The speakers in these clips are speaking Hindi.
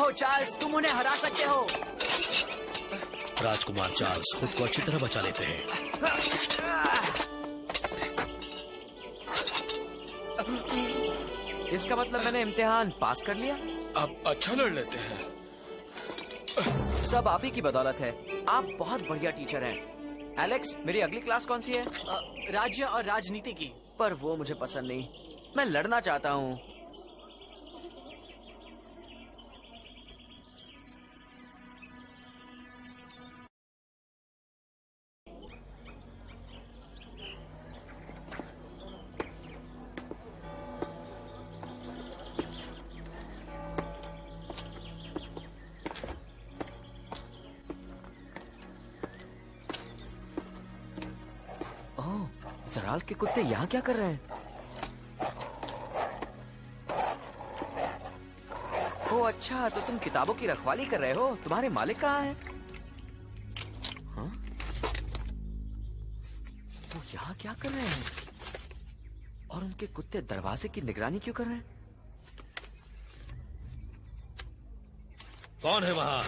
देखो चार्ल्स, तुम उन्हें हरा सकते हो। राजकुमार चार्ल्स खुद को अच्छी तरह बचा लेते हैं। इसका मतलब मैंने इम्तिहान पास कर लिया। आप अच्छा लड़ लेते हैं। सब आप ही की बदौलत है। आप बहुत बढ़िया टीचर हैं। एलेक्स, मेरी अगली क्लास कौन सी है? राज्य और राजनीति की। पर वो मुझे पसंद नहीं। मैं लड़ना चाहता हूँ। जराल के कुत्ते यहाँ क्या कर रहे हैं? ओह अच्छा, तो तुम किताबों की रखवाली कर रहे हो। तुम्हारे मालिक कहाँ हैं? हाँ? वो यहाँ क्या कर रहे हैं? और उनके कुत्ते दरवाजे की निगरानी क्यों कर रहे हैं? कौन है वहां?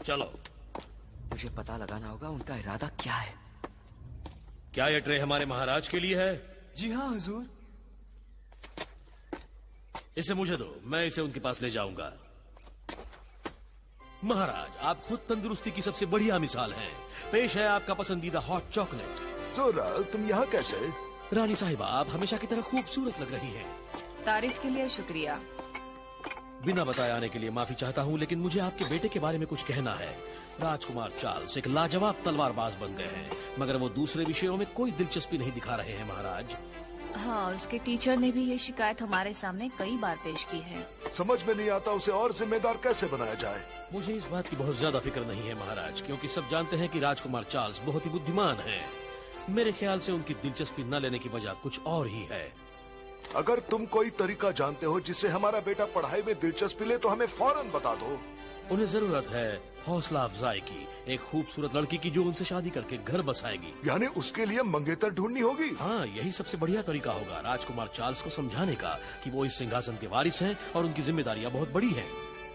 चलो, मुझे पता लगाना होगा उनका इरादा क्या है। क्या ये ट्रे हमारे महाराज के लिए है? जी हाँ हुजूर। इसे मुझे दो, मैं इसे उनके पास ले जाऊंगा। महाराज, आप खुद तंदुरुस्ती की सबसे बढ़िया मिसाल हैं। पेश है आपका पसंदीदा हॉट चॉकलेट। जोराल, तुम यहाँ कैसे? रानी साहिबा, आप हमेशा की तरह खूबसूरत लग रही हैं। तारीफ के लिए शुक्रिया। बिना बताए आने के लिए माफी चाहता हूँ, लेकिन मुझे आपके बेटे के बारे में कुछ कहना है। राजकुमार चार्ल्स एक लाजवाब तलवारबाज बन गए हैं, मगर वो दूसरे विषयों में कोई दिलचस्पी नहीं दिखा रहे हैं महाराज। हाँ, उसके टीचर ने भी ये शिकायत हमारे सामने कई बार पेश की है। समझ में नहीं आता उसे और जिम्मेदार कैसे बनाया जाए। मुझे इस बात की बहुत ज्यादा फिक्र नहीं है महाराज, क्योंकि सब जानते हैं कि राजकुमार चार्ल्स बहुत ही बुद्धिमान हैं। मेरे ख्याल से उनकी दिलचस्पी न लेने की वजह कुछ और ही है। अगर तुम कोई तरीका जानते हो जिससे हमारा बेटा पढ़ाई में दिलचस्पी ले तो हमें फौरन बता दो। उन्हें जरूरत है हौसला अफजाई की, एक खूबसूरत लड़की की जो उनसे शादी करके घर बसाएगी। यानी उसके लिए मंगेतर ढूंढनी होगी। हाँ, यही सबसे बढ़िया तरीका होगा राजकुमार चार्ल्स को समझाने का कि वो इस सिंहासन के वारिस हैं और उनकी जिम्मेदारियां बहुत बड़ी हैं।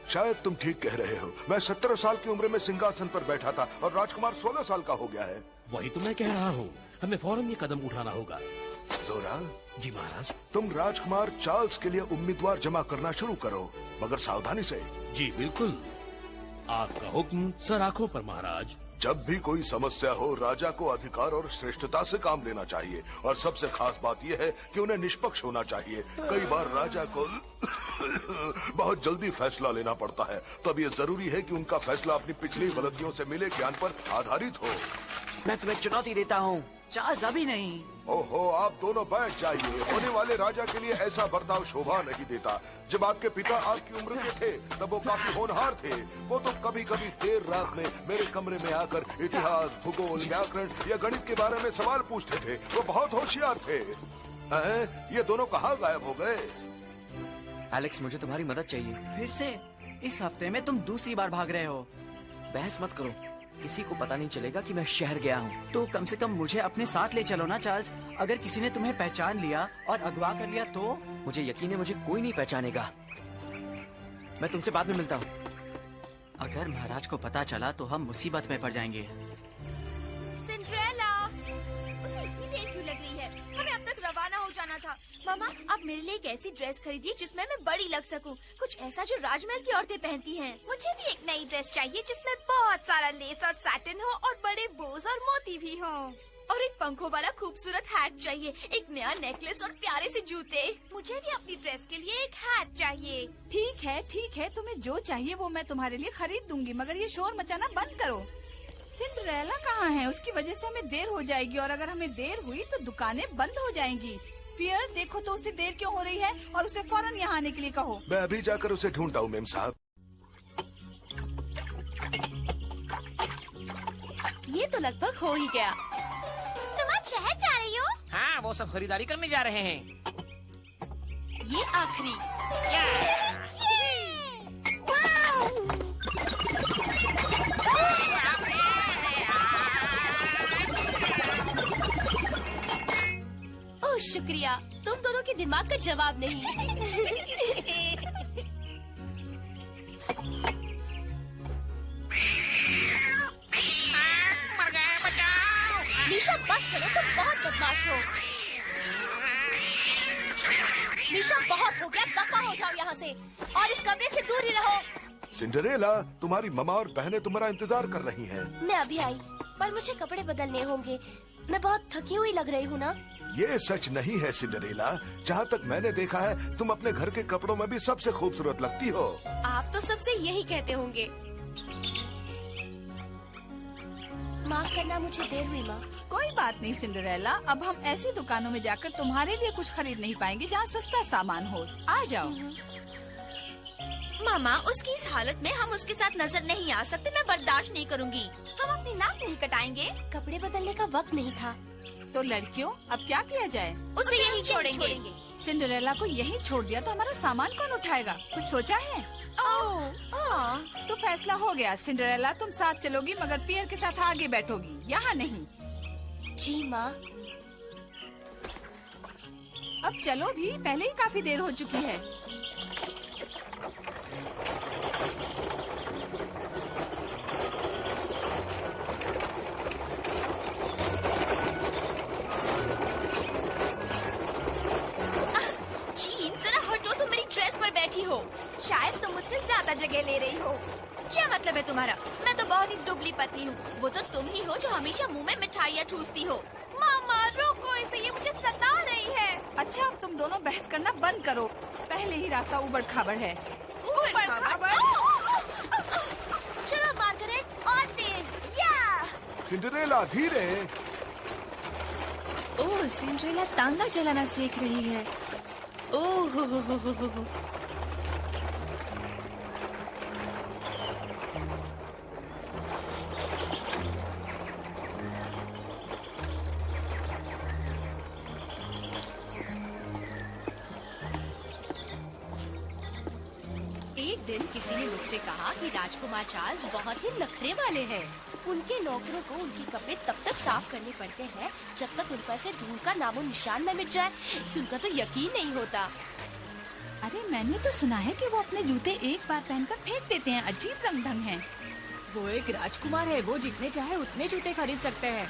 शायद तुम ठीक कह रहे हो। मैं 17 साल की उम्र में सिंहासन पर बैठा था और राजकुमार 16 साल का हो गया है। वही तो मैं कह रहा हूँ, हमें फौरन ये कदम उठाना होगा। जोराल जी महाराज। तुम राजकुमार चार्ल्स के लिए उम्मीदवार जमा करना शुरू करो, मगर सावधानी से। जी बिल्कुल, आपका हुक्म सर आंखों पर महाराज। जब भी कोई समस्या हो, राजा को अधिकार और श्रेष्ठता से काम लेना चाहिए, और सबसे खास बात यह है कि उन्हें निष्पक्ष होना चाहिए। कई बार राजा को बहुत जल्दी फैसला लेना पड़ता है, तब ये जरूरी है कि उनका फैसला अपनी पिछली गलतियों से मिले ज्ञान पर आधारित हो। मैं तुम्हें चुनौती देता हूँ। चार्ल्स अभी नहीं। ओहो, आप दोनों बैठ जाइए। होने वाले राजा के लिए ऐसा बर्ताव शोभा नहीं देता। जब आपके पिता आपकी उम्र के थे तब वो काफी होनहार थे। वो तो कभी कभी देर रात में मेरे कमरे में आकर इतिहास, भूगोल, व्याकरण या गणित के बारे में सवाल पूछते थे। वो बहुत होशियार थे। ये दोनों कहाँ गायब हो गए? एलेक्स, मुझे तुम्हारी मदद चाहिए। फिर से? इस हफ्ते में तुम दूसरी बार भाग रहे हो। बहस मत करो, किसी को पता नहीं चलेगा कि मैं शहर गया हूँ। तो कम से कम मुझे अपने साथ ले चलो ना चार्ल्स। अगर किसी ने तुम्हें पहचान लिया और अगवा कर लिया तो? मुझे यकीन है मुझे कोई नहीं पहचानेगा। मैं तुमसे बाद में मिलता हूँ। अगर महाराज को पता चला तो हम मुसीबत में पड़ जाएंगे। सिंड्रेला, उसे इतनी देर क्यों लग रही है? हमें अब तक रवाना हो जाना था। मामा, आप मेरे लिए एक ऐसी ड्रेस खरीदिए जिसमें मैं बड़ी लग सकूं। कुछ ऐसा जो राजमहल की औरतें पहनती हैं। मुझे भी एक नई ड्रेस चाहिए जिसमें बहुत सारा लेस और सैटिन हो और बड़े बोज और मोती भी हो। और एक पंखों वाला खूबसूरत हैट चाहिए, एक नया नेकलेस और प्यारे से जूते। मुझे भी अपनी ड्रेस के लिए एक हैट चाहिए। ठीक है, तुम्हें जो चाहिए वो मैं तुम्हारे लिए खरीद दूंगी, मगर ये शोर मचाना बंद करो। सिंड्रेला कहाँ है? उसकी वजह से हमें देर हो जाएगी, और अगर हमें देर हुई तो दुकानें बंद हो जाएंगी। पियर, देखो तो उसे देर क्यों हो रही है, और उसे फौरन यहाँ आने के लिए कहो। मैं अभी जाकर उसे ढूंढता हूँ मेम साहब। ये तो लगभग हो ही गया। तुम आज शहर जा रही हो? हाँ, वो सब खरीदारी करने जा रहे हैं। ये आखिरी। ओह शुक्रिया, तुम दोनों की दिमाग का जवाब नहीं। मर गए, बचाओ। निशा बस करो, तुम बहुत बदमाश हो। निशा बहुत हो गया, दफा हो जाओ यहाँ से और इस कमरे से दूर ही रहो। सिंड्रेला, तुम्हारी ममा और बहनें तुम्हारा इंतजार कर रही हैं। मैं अभी आई, पर मुझे कपड़े बदलने होंगे। मैं बहुत थकी हुई लग रही हूँ ना? ये सच नहीं है सिंड्रेला। जहाँ तक मैंने देखा है, तुम अपने घर के कपड़ों में भी सबसे खूबसूरत लगती हो। आप तो सबसे यही कहते होंगे। माफ करना, मुझे देर हुई माँ। कोई बात नहीं सिंड्रेला, अब हम ऐसी दुकानों में जाकर तुम्हारे लिए कुछ खरीद नहीं पाएंगे जहाँ सस्ता सामान हो। आ जाओ। मामा, उसकी इस हालत में हम उसके साथ नजर नहीं आ सकते। मैं बर्दाश्त नहीं करूंगी। हम अपनी नाक नहीं कटाएंगे। कपड़े बदलने का वक्त नहीं था। तो लड़कियों, अब क्या किया जाए? उसे यहीं छोड़ेंगे। सिंड्रेला को यहीं छोड़ दिया तो हमारा सामान कौन उठाएगा? कुछ सोचा है? तो फैसला हो गया। सिंड्रेला, तुम साथ चलोगी मगर पियर के साथ आगे बैठोगी, यहाँ नहीं। जी माँ। अब चलो भी, पहले ही काफी देर हो चुकी है। जीन, जरा हटो, तुम मेरी ड्रेस पर बैठी हो। शायद तुम मुझसे ज्यादा जगह ले रही हो। क्या मतलब है तुम्हारा? मैं तो बहुत ही दुबली पतली हूँ। वो तो तुम ही हो जो हमेशा मुंह में मिठाइयाँ ठूसती हो। मामा रोको इसे, ये मुझे सता रही है। अच्छा, अब तुम दोनों बहस करना बंद करो। पहले ही रास्ता उबड़ खाबड़ है। ऊपर खाबड़। चलो मार्गरेट, और तेज। या सिंड्रेला, धीरे। ओह, सिंड्रेला तांगा चलाना सीख रही है। ओह हो। एक दिन किसी ने मुझसे कहा कि राजकुमार चार्ल्स बहुत ही नखरे वाले हैं। उनके नौकरों को उनके कपड़े तब तक साफ करने पड़ते हैं जब तक उन पर से धूल का नामो निशान न मिट जाए। सुनकर तो यकीन नहीं होता। अरे मैंने तो सुना है कि वो अपने जूते एक बार पहनकर फेंक देते हैं। अजीब रंग ढंग है। वो एक राजकुमार है, वो जितने चाहे उतने जूते खरीद सकते हैं।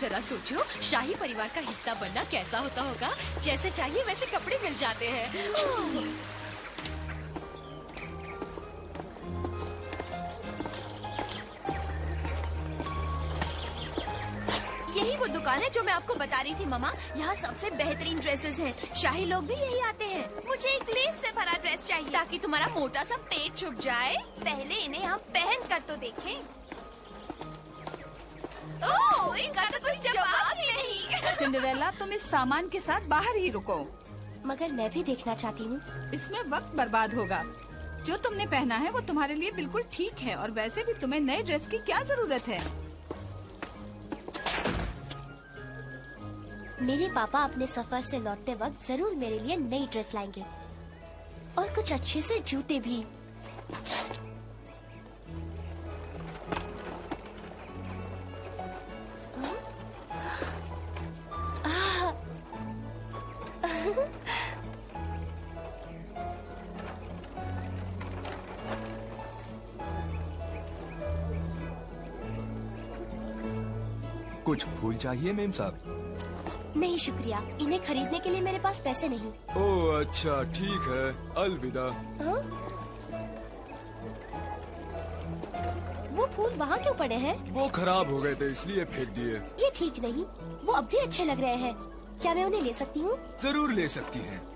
जरा सोचो, शाही परिवार का हिस्सा बनना कैसा होता होगा। जैसे चाहिए वैसे कपड़े मिल जाते हैं। ओह! यही वो दुकान है जो मैं आपको बता रही थी मामा। यहाँ सबसे बेहतरीन ड्रेसेस हैं। शाही लोग भी यही आते हैं। मुझे एक लेस से भरा ड्रेस चाहिए ताकि तुम्हारा मोटा सा पेट छुप जाए। पहले इन्हें हम पहन कर तो देखें। ओह, इनका तो कोई जवाब ही नहीं। सिंड्रेला, तुम इस सामान के साथ बाहर ही रुको। मगर मैं भी देखना चाहती हूँ। इसमें वक्त बर्बाद होगा। जो तुमने पहना है वो तुम्हारे लिए बिल्कुल ठीक है और वैसे भी तुम्हें नए ड्रेस की क्या जरूरत है? मेरे पापा अपने सफर से लौटते वक्त जरूर मेरे लिए नई ड्रेस लाएंगे और कुछ अच्छे से जूते भी। कुछ फूल चाहिए मेम साहब? नहीं शुक्रिया, इन्हें खरीदने के लिए मेरे पास पैसे नहीं। ओह अच्छा, ठीक है, अलविदा। हाँ? वो फूल वहाँ क्यों पड़े हैं? वो खराब हो गए थे इसलिए फेंक दिए। ये ठीक नहीं, वो अब भी अच्छे लग रहे हैं। क्या मैं उन्हें ले सकती हूँ? जरूर ले सकती हैं।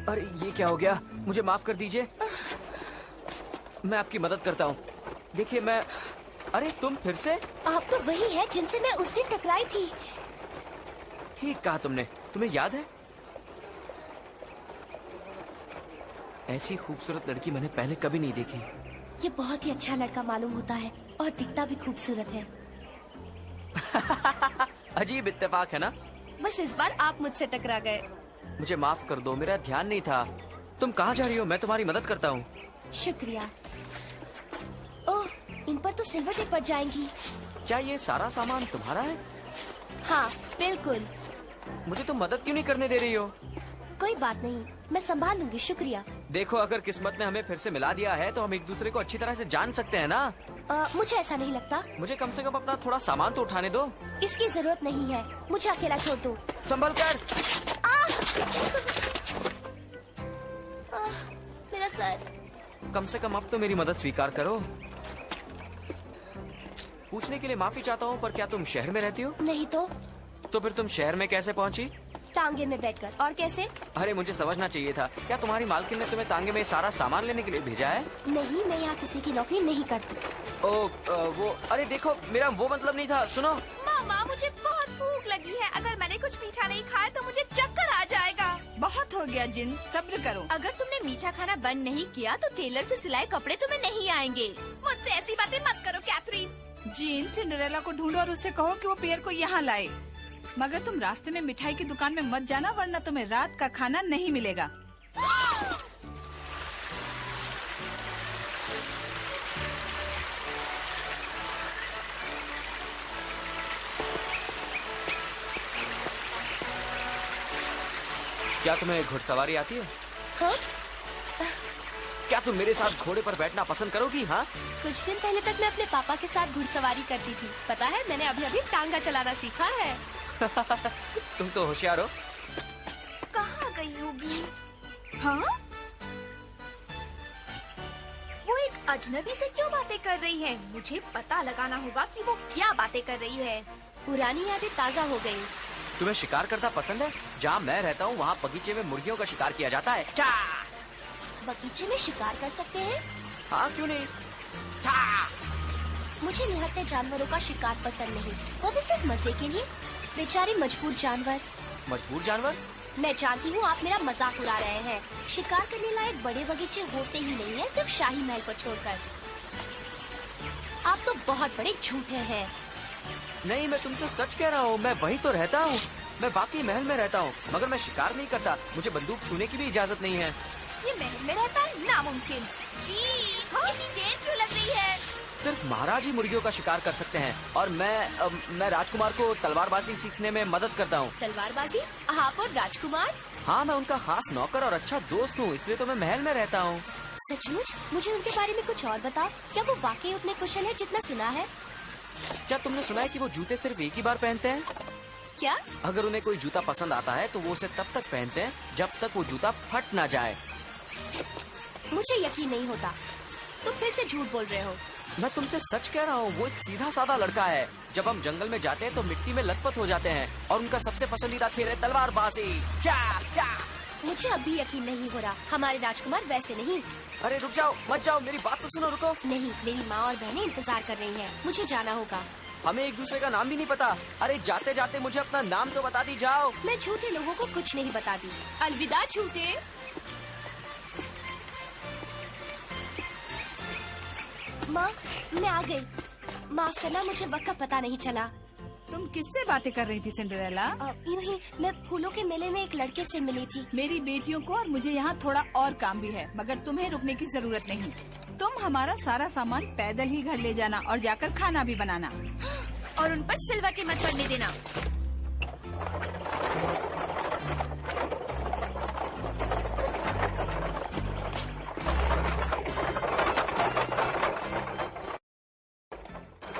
अरे ये क्या हो गया? मुझे माफ कर दीजिए, मैं आपकी मदद करता हूँ। देखिए मैं। अरे तुम फिर से? आप तो वही है जिनसे मैं उस दिन टकराई थी। ठीक कहा तुमने। तुम्हें याद है? ऐसी खूबसूरत लड़की मैंने पहले कभी नहीं देखी। ये बहुत ही अच्छा लड़का मालूम होता है और दिखता भी खूबसूरत है। अजीब इत्तेफाक है ना? बस इस बार आप मुझसे टकरा गए। मुझे माफ कर दो, मेरा ध्यान नहीं था। तुम कहाँ जा रही हो? मैं तुम्हारी मदद करता हूँ। शुक्रिया। ओह, इन पर तो सिल्वर टिप पड़ जाएंगी। क्या ये सारा सामान तुम्हारा है? हाँ बिल्कुल। मुझे तुम मदद क्यों नहीं करने दे रही हो? कोई बात नहीं, मैं संभाल लूंगी। शुक्रिया। देखो, अगर किस्मत ने हमें फिर से मिला दिया है तो हम एक दूसरे को अच्छी तरह से जान सकते हैं ना। मुझे ऐसा नहीं लगता। मुझे कम से कम अपना थोड़ा सामान तो उठाने दो। इसकी जरूरत नहीं है, मुझे अकेला छोड़ दो। संभल कर। मेरा सर। कम से कम अब तो मेरी मदद स्वीकार करो। पूछने के लिए माफी चाहता हूँ, पर क्या तुम शहर में रहती हो? नहीं तो फिर तुम शहर में कैसे पहुँची? टांगे में बैठकर। और कैसे? अरे मुझे समझना चाहिए था। क्या तुम्हारी मालकिन ने तुम्हें तांगे में सारा सामान लेने के लिए भेजा है? नहीं, मैं यहाँ किसी की नौकरी नहीं करती। वो अरे देखो, मेरा वो मतलब नहीं था। सुनो मामा, मुझे बहुत भूख लगी है। अगर मैंने कुछ मीठा नहीं खाया तो मुझे चक्कर आ जाएगा। बहुत हो गया जिन, सब्र करो। अगर तुमने मीठा खाना बंद नहीं किया तो टेलर से सिलाए कपड़े तुम्हें नहीं आएंगे। मुझसे ऐसी बातें मत करो कैथरीन। जीन, सिंड्रेला को ढूंढो और उससे कहो कि वो पियर को यहाँ लाए। मगर तुम रास्ते में मिठाई की दुकान में मत जाना, वरना तुम्हें रात का खाना नहीं मिलेगा। क्या तुम्हें घुड़सवारी आती है? हाँ? क्या तुम मेरे साथ घोड़े पर बैठना पसंद करोगी? हाँ, कुछ दिन पहले तक मैं अपने पापा के साथ घुड़सवारी करती थी। पता है, मैंने अभी अभी टांगा चलाना सीखा है। तुम तो होशियार हो। कहाँ गई होगी? हाँ? वो एक अजनबी से क्यों बातें कर रही है? मुझे पता लगाना होगा कि वो क्या बातें कर रही है। पुरानी यादें ताज़ा हो गई। तुम्हें शिकार करना पसंद है? जहाँ मैं रहता हूँ वहाँ बगीचे में मुर्गियों का शिकार किया जाता है। बगीचे में शिकार कर सकते हैं? हाँ, क्यों नहीं? मुझे निहत्थे जानवरों का शिकार पसंद नहीं, वो भी सिर्फ मजे के लिए। बेचारे मजबूर जानवर। मजबूर जानवर? मैं जानती हूँ आप मेरा मजाक उड़ा रहे हैं। शिकार करने लायक बड़े बगीचे होते ही नहीं है, सिर्फ शाही महल को छोड़कर। आप तो बहुत बड़े झूठे हैं। नहीं, मैं तुमसे सच कह रहा हूँ। मैं वहीं तो रहता हूँ। मैं वाकई महल में रहता हूँ, मगर मैं शिकार नहीं करता। मुझे बंदूक छूने की भी इजाजत नहीं है। ये महल में रहता है? नामुमकिन। जी, इतनी देर क्यों लग रही है? सिर्फ महाराज ही मुर्गियों का शिकार कर सकते हैं, और मैं राजकुमार को तलवारबाजी सीखने में मदद करता हूँ। तलवारबाजी? आप और राजकुमार? हाँ, मैं उनका खास नौकर और अच्छा दोस्त हूँ, इसलिए तो मैं महल में रहता हूँ। सचमुच? मुझे उनके बारे में कुछ और बताओ। क्या वो वाकई उतने कुशल है जितना सुना है? क्या तुमने सुना है कि वो जूते सिर्फ एक ही बार पहनते हैं? क्या? अगर उन्हें कोई जूता पसंद आता है तो वो उसे तब तक पहनते हैं जब तक वो जूता फट ना जाए। मुझे यकीन नहीं होता, तुम फिर से झूठ बोल रहे हो। मैं तुमसे सच कह रहा हूँ, वो एक सीधा साधा लड़का है। जब हम जंगल में जाते हैं तो मिट्टी में लथपथ हो जाते हैं, और उनका सबसे पसंदीदा खेल है तलवारबाजी। क्या क्या? मुझे अब भी यकीन नहीं हो रहा। हमारे राजकुमार वैसे नहीं। अरे रुक जाओ, मत जाओ, मेरी बात तो सुनो। रुको। नहीं, मेरी माँ और बहनें इंतजार कर रही हैं। मुझे जाना होगा। हमें एक दूसरे का नाम भी नहीं पता। अरे जाते जाते मुझे अपना नाम तो बता दी। जाओ। मैं झूठे लोगों को कुछ नहीं बताती। अलविदा झूठे। माँ, मैं आ गई। माफ करना, मुझे वक्त का पता नहीं चला। तुम किससे बातें कर रही थी सिंड्रेला? यूं ही मैं फूलों के मेले में एक लड़के से मिली थी। मेरी बेटियों को और मुझे यहाँ थोड़ा और काम भी है, मगर तुम्हें रुकने की जरूरत नहीं। तुम हमारा सारा सामान पैदल ही घर ले जाना और जाकर खाना भी बनाना, और उन पर सिलवटें मत पड़ने देना।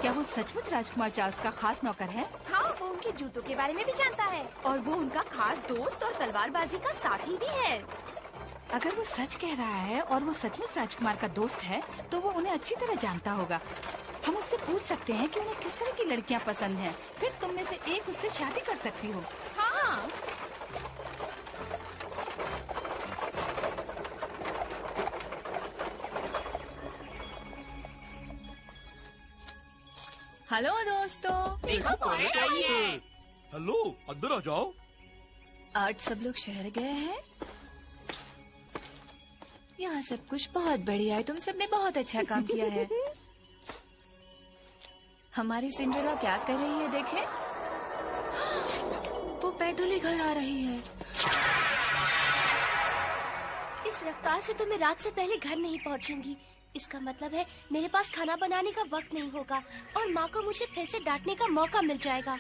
क्या वो सचमुच राजकुमार चार्ल्स का खास नौकर है? हाँ, वो उनके जूतों के बारे में भी जानता है, और वो उनका खास दोस्त और तलवारबाजी का साथी भी है। अगर वो सच कह रहा है और वो सचमुच राजकुमार का दोस्त है, तो वो उन्हें अच्छी तरह जानता होगा। हम उससे पूछ सकते हैं कि उन्हें किस तरह की लड़कियां पसंद हैं। फिर तुम में से एक उससे शादी कर सकती हो। हाँ। हेलो दोस्तों। हेलो, अंदर आ जाओ। आज सब लोग शहर गए हैं। यहाँ सब कुछ बहुत बढ़िया है। तुम सबने बहुत अच्छा काम किया है। हमारी सिंड्रेला क्या कर रही है देखें। वो पैदल ही घर आ रही है। इस रफ्तार से तो मैं रात से पहले घर नहीं पहुंचूंगी। इसका मतलब है मेरे पास खाना बनाने का वक्त नहीं होगा और माँ को मुझे फिर से डांटने का मौका मिल जाएगा।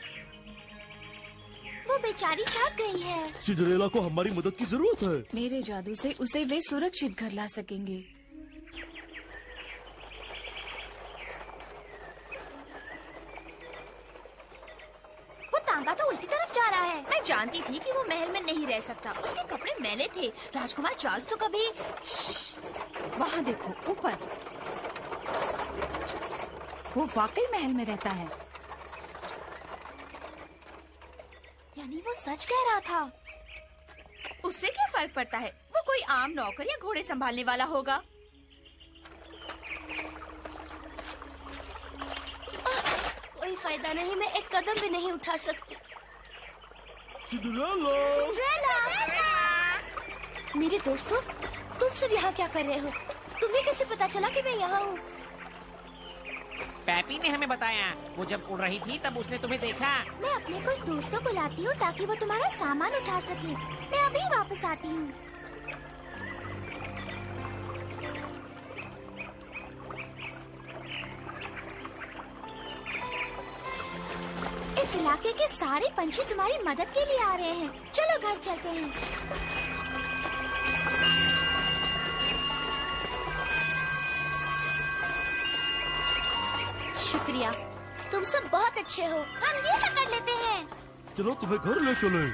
वो बेचारी जाग गई है। सिंड्रेला को हमारी मदद की जरूरत है। मेरे जादू से उसे वे सुरक्षित घर ला सकेंगे। वो तांगा तो उल्टी तरफ जा रहा है। मैं जानती थी कि वो महल में नहीं रह सकता। उसके कपड़े मैले थे। राजकुमार चार्ल्स तो कभी। वहाँ देखो ऊपर, वो वाकई महल में रहता है। यानी वो सच कह रहा था। उससे क्या फर्क पड़ता है? वो कोई आम नौकर या घोड़े संभालने वाला होगा। कोई फायदा नहीं, मैं एक कदम भी नहीं उठा सकती। सिंड्रेला! मेरे दोस्तों, तुम सब यहाँ क्या कर रहे हो? तुम्हें कैसे पता चला कि मैं यहाँ हूँ? पैपी ने हमें बताया। वो जब उड़ रही थी तब उसने तुम्हें देखा। मैं अपने कुछ दोस्तों को लाती हूँ ताकि वो तुम्हारा सामान उठा सके। मैं अभी वापस आती हूँ। इस इलाके के सारे पंछी तुम्हारी मदद के लिए आ रहे हैं। चलो घर चलते हैं। शुक्रिया, तुम सब बहुत अच्छे हो। हम ये पकड़ लेते हैं। चलो तुम्हें घर ले चले।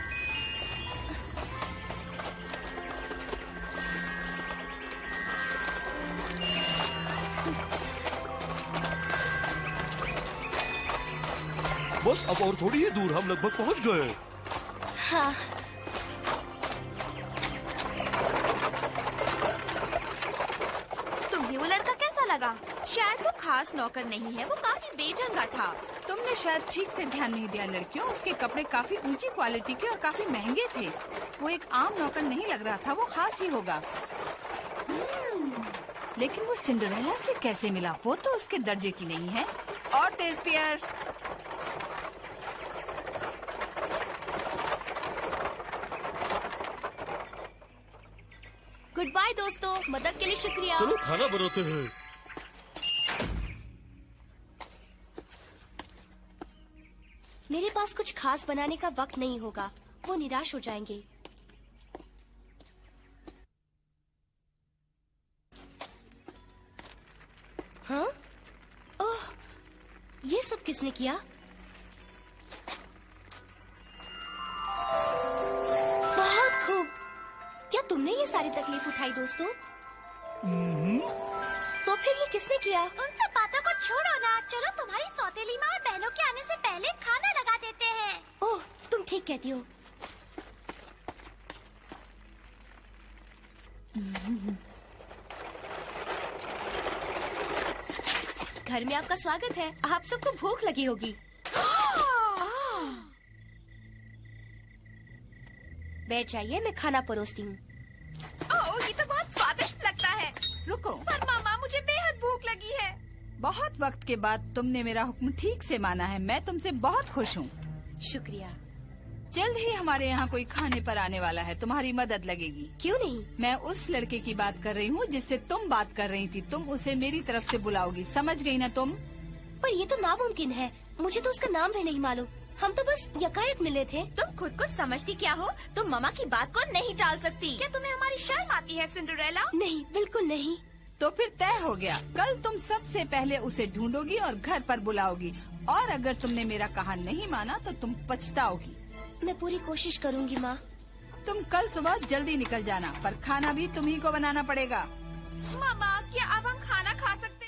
बस अब और थोड़ी ही दूर, हम लगभग पहुंच गए। हाँ। तुम्हें वो लड़का कैसा लगा? शायद वो खास नौकर नहीं है, वो काफी बेढंगा था। तुमने शायद ठीक से ध्यान नहीं दिया लड़कियों। उसके कपड़े काफी ऊंची क्वालिटी के और काफी महंगे थे। वो एक आम नौकर नहीं लग रहा था, वो खास ही होगा। लेकिन वो सिंड्रेला से कैसे मिला? वो तो उसके दर्जे की नहीं है। और तेज पियर। गुड बाय दोस्तों, मदद के लिए शुक्रिया। चलो खाना बनाते हैं। मेरे पास कुछ खास बनाने का वक्त नहीं होगा, वो निराश हो जाएंगे। हाँ? ओह, ये सब किसने किया? बहुत खूब। क्या तुमने ये सारी तकलीफ उठाई दोस्तों? तो फिर ये किसने किया? उन सब बातों को छोड़ो ना। चलो तुम्हारी सौतेली माँ और बहनों के आने से पहले खाना लगा देते हैं। ओह, तुम ठीक कहती हो। घर में आपका स्वागत है। आप सबको भूख लगी होगी। बैठ जाइए, मैं खाना परोसती हूँ। ओह, ये तो बहुत स्वादिष्ट लगता है। रुको। पर मामा, मुझे बेहद भूख लगी है। बहुत वक्त के बाद तुमने मेरा हुक्म ठीक से माना है। मैं तुमसे बहुत खुश हूँ। शुक्रिया। जल्द ही हमारे यहाँ कोई खाने पर आने वाला है। तुम्हारी मदद लगेगी। क्यों नहीं? मैं उस लड़के की बात कर रही हूँ जिससे तुम बात कर रही थी। तुम उसे मेरी तरफ से बुलाओगी, समझ गई ना तुम? पर ये तो नामुमकिन है। मुझे तो उसका नाम भी नहीं मालूम। हम तो बस यकायक मिले थे। तुम खुद को समझती क्या हो? तुम मामा की बात को नहीं टाल सकती। क्या तुम्हें हमारी शर्म आती है सिंड्रेला? नहीं, बिल्कुल नहीं। तो फिर तय हो गया। कल तुम सबसे पहले उसे ढूंढोगी और घर पर बुलाओगी। और अगर तुमने मेरा कहा नहीं माना तो तुम पछताओगी। मैं पूरी कोशिश करूंगी माँ। तुम कल सुबह जल्दी निकल जाना, पर खाना भी तुम्ही को बनाना पड़ेगा। मामा, क्या अब हम खाना खा सकते